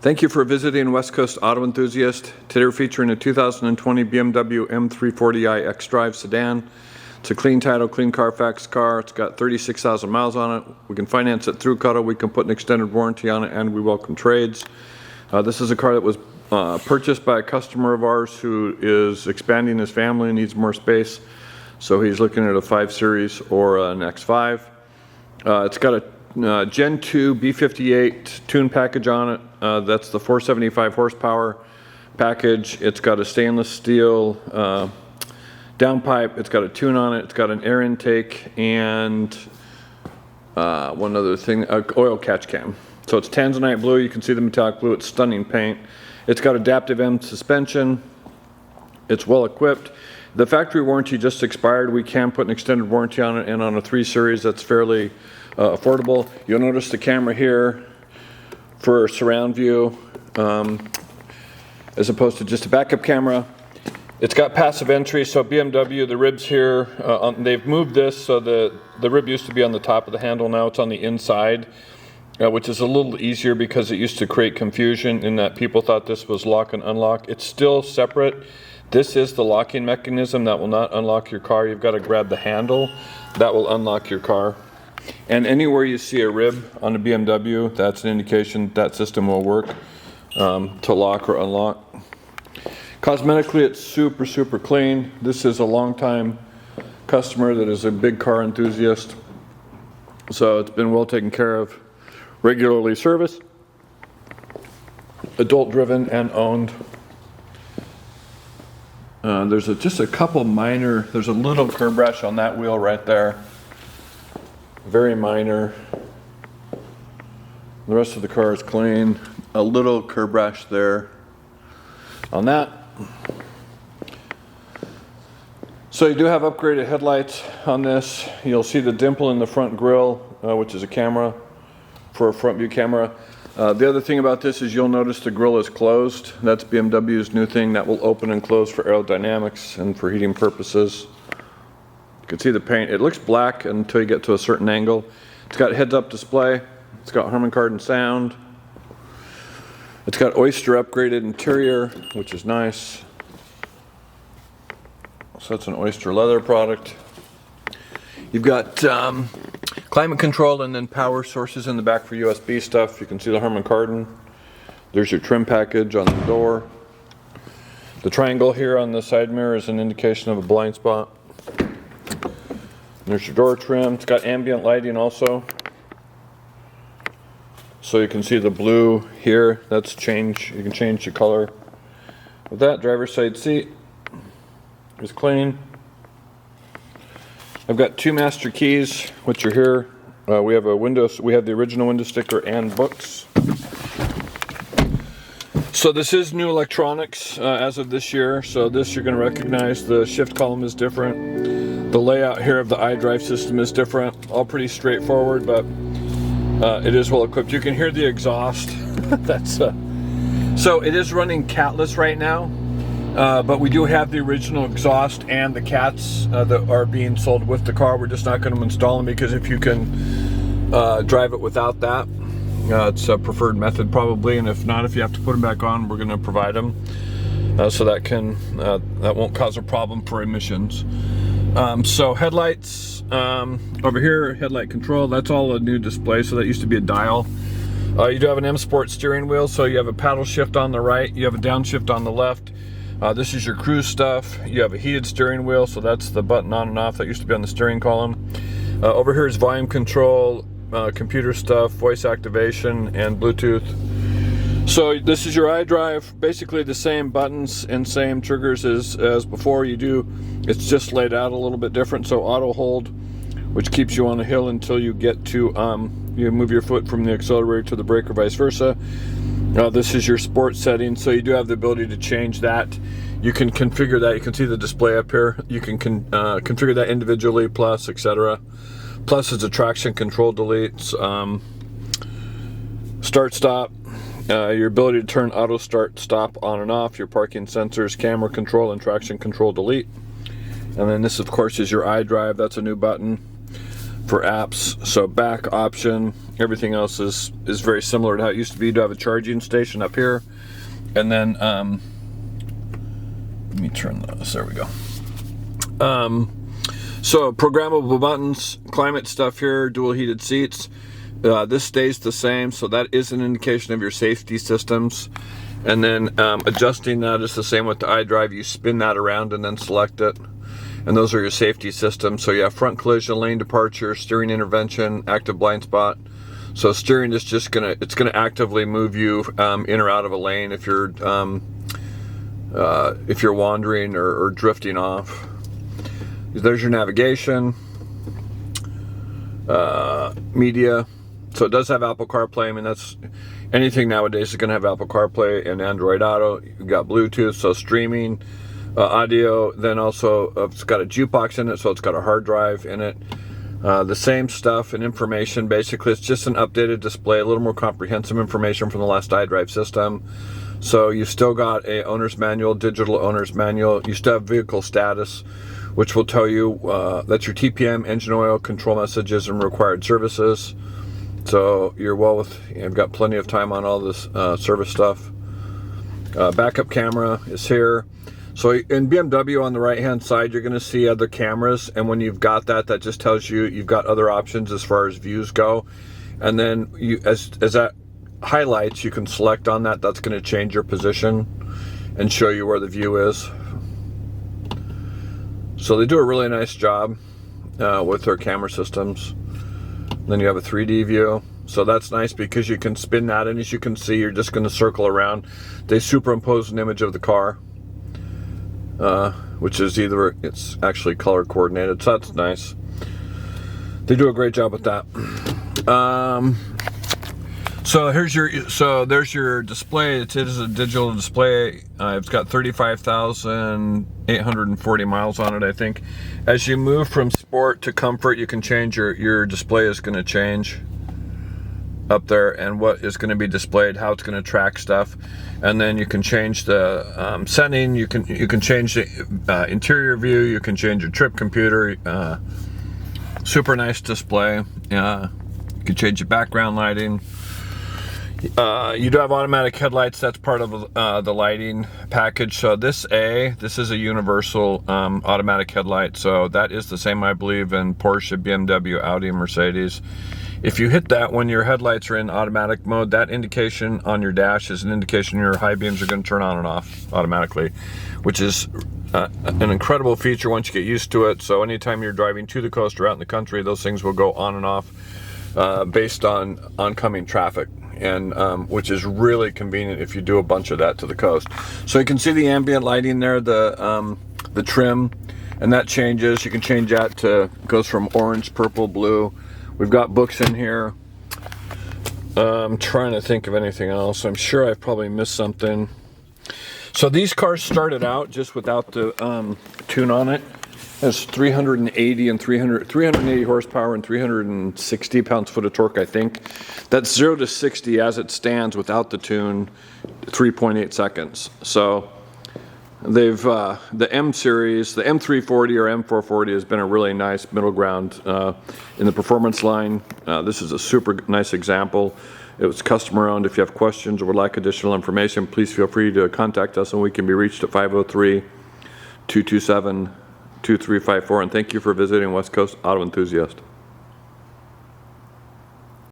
Thank you for visiting West Coast Auto Enthusiast. Today we're featuring a 2020 BMW M340i xDrive sedan. It's a clean title, clean Carfax car. It's got 36,000 miles on it. We can finance it through Cuddle. We can put an extended warranty on it, and we welcome trades. This is a car that was purchased by a customer of ours who is expanding his family and needs more space. So he's looking at a 5 Series or an X5. It's got a Gen 2 B58 tune package on it. That's the 475 horsepower package. It's got a stainless steel downpipe. It's got a tune on it. It's got an air intake and one other thing, oil catch cam. So it's tanzanite blue. You can see the metallic blue. It's stunning paint. It's got adaptive M suspension. It's well equipped. The factory warranty just expired. We can put an extended warranty on it, and on a 3 Series that's fairly affordable. You'll notice the camera here for surround view as opposed to just a backup camera. It's got passive entry, so BMW, the ribs here, they've moved this so the rib used to be on the top of the handle, now it's on the inside, which is a little easier because it used to create confusion in that people thought this was lock and unlock. It's still separate. This is the locking mechanism that will not unlock your car. You've got to grab the handle. That will unlock your car. And anywhere you see a rib on a BMW, that's an indication that system will work to lock or unlock. Cosmetically, it's super, super clean. This is a long-time customer that is a big car enthusiast. So it's been well taken care of, regularly serviced, adult-driven and owned. There's just a couple minor, there's a little curb rash on that wheel right there. Very minor. The rest of the car is clean. A little curb rash there on that. So you do have upgraded headlights on this. You'll see the dimple in the front grille, which is a camera for a front view camera. The other thing about this is you'll notice the grille is closed. That's BMW's new thing that will open and close for aerodynamics and for heating purposes. You can see the paint. It looks black until you get to a certain angle. It's got heads-up display. It's got Harman Kardon sound. It's got Oyster upgraded interior, which is nice. So that's an Oyster leather product. You've got climate control and then power sources in the back for USB stuff. You can see the Harman Kardon. There's your trim package on the door. The triangle here on the side mirror is an indication of a blind spot. There's your door trim. It's got ambient lighting also. So you can see the blue here. That's change. You can change the color. With that, driver's side seat is clean. I've got 2 master keys, which are here. We have the original window sticker and books. So this is new electronics as of this year. So this you're going to recognize. The shift column is different. The layout here of the iDrive system is different. All pretty straightforward, but it is well equipped. You can hear the exhaust. So it is running catless right now. But we do have the original exhaust and the cats that are being sold with the car. We're just not going to install them because if you can drive it without that, it's a preferred method probably. And if not, if you have to put them back on, we're going to provide them so that won't cause a problem for emissions. So headlights over here, headlight control. That's all a new display. So that used to be a dial. You do have an M Sport steering wheel, so you have a paddle shift on the right. You have a downshift on the left. This is your cruise stuff. You have a heated steering wheel, so that's the button on and off that used to be on the steering column. Over here is volume control, computer stuff, voice activation, and Bluetooth. So this is your iDrive, basically the same buttons and same triggers as before. It's just laid out a little bit different. So auto hold, which keeps you on a hill until you get to, you move your foot from the accelerator to the brake or vice versa. This is your sports setting, so you do have the ability to change that. You can configure that. You can see the display up here. You can configure that individually, plus, etc. Plus, it's a traction control delete, start stop, your ability to turn auto start stop on and off, your parking sensors, camera control, and traction control delete. And then this, of course, is your iDrive. That's a new button for apps. So back option, Everything else is very similar to how it used to be. You do have a charging station up here, and then let me turn this. There we go. So programmable buttons, climate stuff here, dual heated seats. This stays the same, so that is an indication of your safety systems. And then adjusting that is the same with the iDrive. You spin that around and then select it. And those are your safety systems. So you have front collision, lane departure, steering intervention, active blind spot. So steering is just it's gonna actively move you in or out of a lane if you're wandering or drifting off. There's your navigation, media. So it does have Apple CarPlay. I mean, that's anything nowadays is gonna have Apple CarPlay and Android Auto. You've got Bluetooth, so streaming. Audio, then also it's got a jukebox in it, so it's got a hard drive in it. The same stuff and information. Basically, it's just an updated display, a little more comprehensive information from the last iDrive system. So you still got a owner's manual, digital owner's manual. You still have vehicle status, which will tell you that's your TPM, engine oil, control messages, and required services. So you've got plenty of time on all this service stuff. Backup camera is here. So in BMW on the right hand side, you're going to see other cameras, and when you've got that just tells you you've got other options as far as views go. And then as that highlights, you can select on that. That's going to change your position and show you where the view is. So they do a really nice job with their camera systems. Then you have a 3D view. So that's nice because you can spin that, and as you can see, you're just going to circle around. They superimpose an image of the car. Which is it's actually color coordinated, so that's nice. They do a great job with that. So there's your display. It is a digital display. It's got 35,840 miles on it, I think. As you move from sport to comfort, you can change your display is going to change up there, and what is going to be displayed, how it's going to track stuff. And then you can change the setting. You can change the interior view. You can change your trip computer. Super nice display. You can change your background lighting. You do have automatic headlights. That's part of the lighting package. So this is a universal automatic headlight. So that is the same, I believe, in Porsche, BMW, Audi, and Mercedes. If you hit that when your headlights are in automatic mode, that indication on your dash is an indication your high beams are going to turn on and off automatically, which is an incredible feature once you get used to it. So anytime you're driving to the coast or out in the country, those things will go on and off based on oncoming traffic, and which is really convenient if you do a bunch of that to the coast. So you can see the ambient lighting there, the trim, and that changes. You can change that goes from orange, purple, blue. We've got books in here. I'm trying to think of anything else. I'm sure I've probably missed something. So these cars started out just without the tune on it. It's 380 horsepower and 360 pounds-foot of torque, I think. That's 0 to 60 as it stands without the tune, 3.8 seconds. So they've the M series, the M340 or M440 has been a really nice middle ground in the performance line. This is a super nice example. It was customer owned. If you have questions or would like additional information, please feel free to contact us, and we can be reached at 503-227-2354. And thank you for visiting West Coast Auto Enthusiast.